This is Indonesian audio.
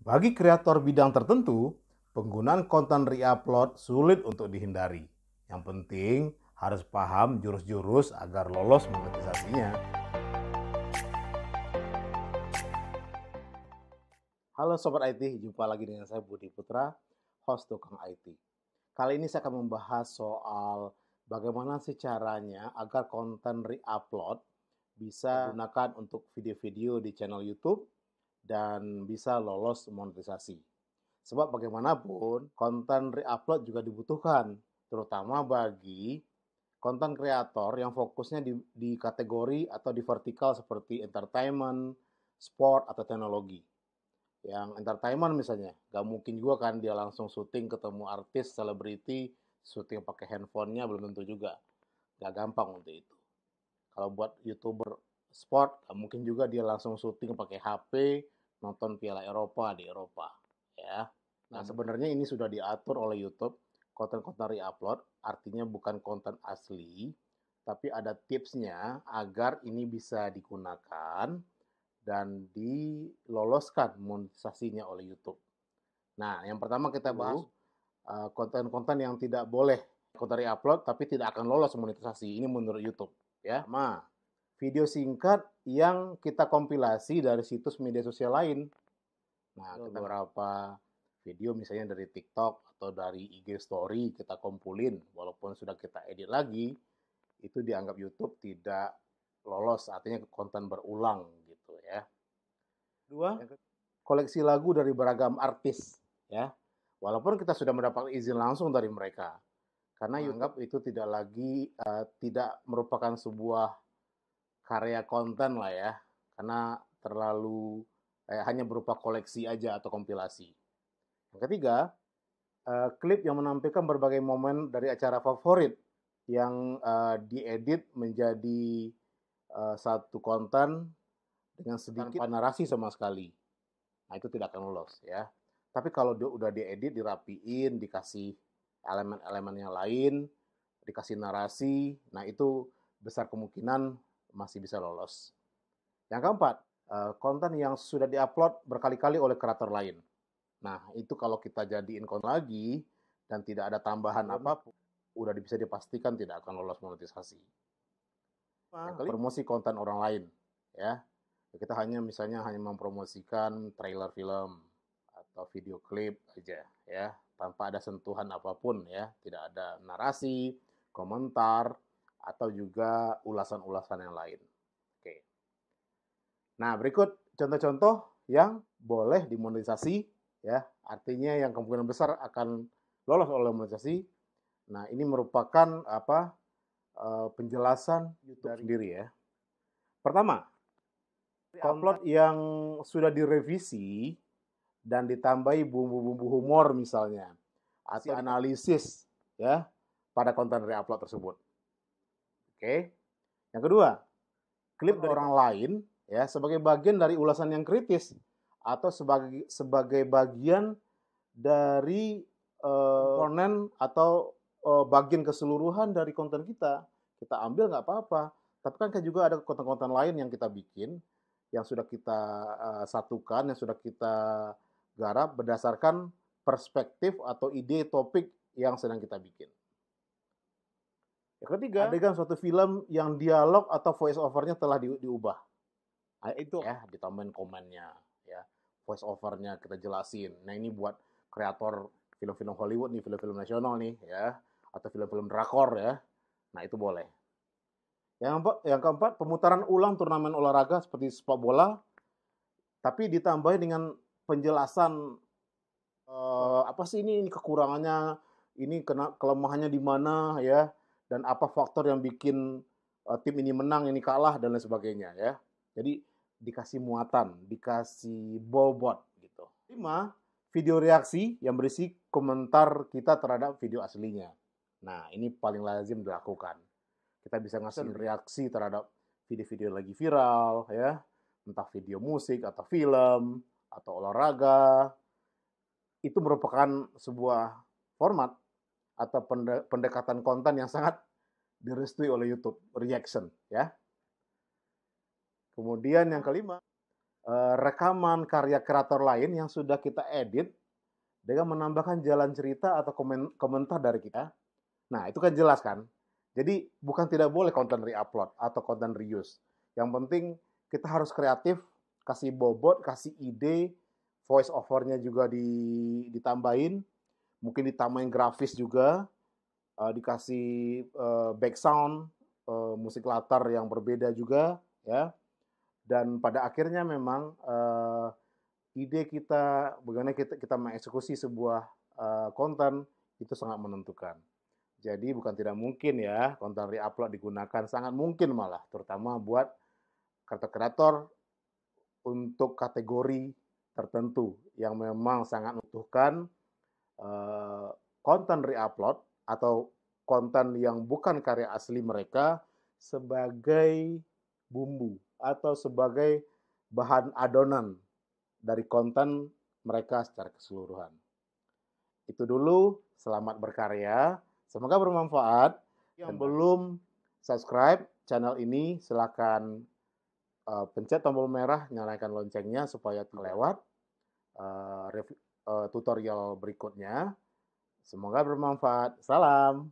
Bagi kreator bidang tertentu, penggunaan konten re-upload sulit untuk dihindari. Yang penting harus paham jurus-jurus agar lolos monetisasinya. Halo Sobat IT, jumpa lagi dengan saya Budi Putra, host Tukang IT. Kali ini saya akan membahas soal bagaimana sih caranya agar konten re-upload bisa digunakan untuk video-video di channel YouTube dan bisa lolos monetisasi. Sebab bagaimanapun, konten re-upload juga dibutuhkan, terutama bagi konten kreator yang fokusnya di kategori atau di vertikal seperti entertainment, sport, atau teknologi. Yang entertainment misalnya, gak mungkin juga kan dia langsung syuting ketemu artis, selebriti, syuting pakai handphonenya belum tentu juga. Gak gampang untuk itu. Kalau buat YouTuber sport, gak mungkin juga dia langsung syuting pakai HP, nonton Piala Eropa di Eropa. Ya. Nah, sebenarnya ini sudah diatur oleh YouTube, konten-konten re-upload, artinya bukan konten asli, tapi ada tipsnya agar ini bisa digunakan dan diloloskan monetisasinya oleh YouTube. Nah, yang pertama kita bahas konten-konten yang tidak boleh konten re-upload tapi tidak akan lolos monetisasi. Ini menurut YouTube, ya. Video singkat yang kita kompilasi dari situs media sosial lain. Nah, beberapa video misalnya dari TikTok atau dari IG Story kita kumpulin, walaupun sudah kita edit lagi, itu dianggap YouTube tidak lolos, artinya konten berulang gitu ya. Kedua, koleksi lagu dari beragam artis ya. Walaupun kita sudah mendapat izin langsung dari mereka, karena YouTube itu tidak lagi tidak merupakan sebuah karya konten lah ya, karena terlalu hanya berupa koleksi aja atau kompilasi. Yang ketiga, klip yang menampilkan berbagai momen dari acara favorit yang diedit menjadi satu konten dengan sedikit narasi sama sekali. Nah, itu tidak akan lolos ya. Tapi kalau udah diedit, dirapiin, dikasih elemen-elemen yang lain, dikasih narasi, nah itu besar kemungkinan masih bisa lolos. Yang keempat, konten yang sudah diupload berkali-kali oleh kreator lain. Nah, itu kalau kita jadiin konten lagi dan tidak ada tambahan apapun, udah bisa dipastikan tidak akan lolos monetisasi. Yang kelima, promosi konten orang lain, ya. Kita misalnya hanya mempromosikan trailer film atau video klip aja, ya, tanpa ada sentuhan apapun, ya, tidak ada narasi, komentar, atau juga ulasan-ulasan yang lain. Oke. Nah, berikut contoh-contoh yang boleh dimonetisasi, ya, artinya yang kemungkinan besar akan lolos oleh monetisasi. Nah, ini merupakan penjelasan YouTube sendiri ya. Pertama, upload yang sudah direvisi dan ditambahi bumbu-bumbu humor misalnya, atau analisis ya pada konten re-upload tersebut. Oke. Yang kedua, klip dari orang lain ya sebagai bagian dari ulasan yang kritis atau sebagai bagian dari komponen atau bagian keseluruhan dari konten kita ambil nggak apa-apa. Tapi kan juga ada konten-konten lain yang kita bikin, yang sudah kita satukan, yang sudah kita garap berdasarkan perspektif atau ide topik yang sedang kita bikin. Yang ketiga, adegan suatu film yang dialog atau voice overnya telah diubah. Nah, itu ya ditambahin komennya, ya voice overnya kita jelasin. Nah, ini buat kreator film-film Hollywood nih, film-film nasional nih, ya, atau film-film drakor ya. Nah, itu boleh. Yang keempat, pemutaran ulang turnamen olahraga seperti sepak bola, tapi ditambahin dengan penjelasan apa sih ini kekurangannya, ini kelemahannya di mana ya, dan apa faktor yang bikin tim ini menang, ini kalah dan lain sebagainya ya. Jadi dikasih muatan, dikasih bobot gitu. 5, video reaksi yang berisi komentar kita terhadap video aslinya. Nah, ini paling lazim dilakukan. Kita bisa ngasih reaksi terhadap video-video lagi viral ya, entah video musik atau film atau olahraga. Itu merupakan sebuah format atau pendekatan konten yang sangat direstui oleh YouTube, reaction ya. Kemudian yang kelima, rekaman karya kreator lain yang sudah kita edit dengan menambahkan jalan cerita atau komentar dari kita. Nah, itu kan jelas kan? Jadi bukan tidak boleh konten re-upload atau konten reuse. Yang penting kita harus kreatif, kasih bobot, kasih ide, voice over-nya juga ditambahin, mungkin ditambahin grafis juga, dikasih back sound, musik latar yang berbeda juga, ya. Dan pada akhirnya memang ide kita, bagaimana kita mengeksekusi sebuah konten itu sangat menentukan. Jadi bukan tidak mungkin ya konten re-upload digunakan, sangat mungkin malah, terutama buat kreator-kreator untuk kategori tertentu yang memang sangat membutuhkan eh, konten re-upload atau konten yang bukan karya asli mereka sebagai bumbu atau sebagai bahan adonan dari konten mereka secara keseluruhan. Itu dulu, selamat berkarya. Semoga bermanfaat. Yang belum subscribe channel ini, silakan pencet tombol merah, nyalakan loncengnya supaya terlewat tutorial berikutnya. Semoga bermanfaat. Salam.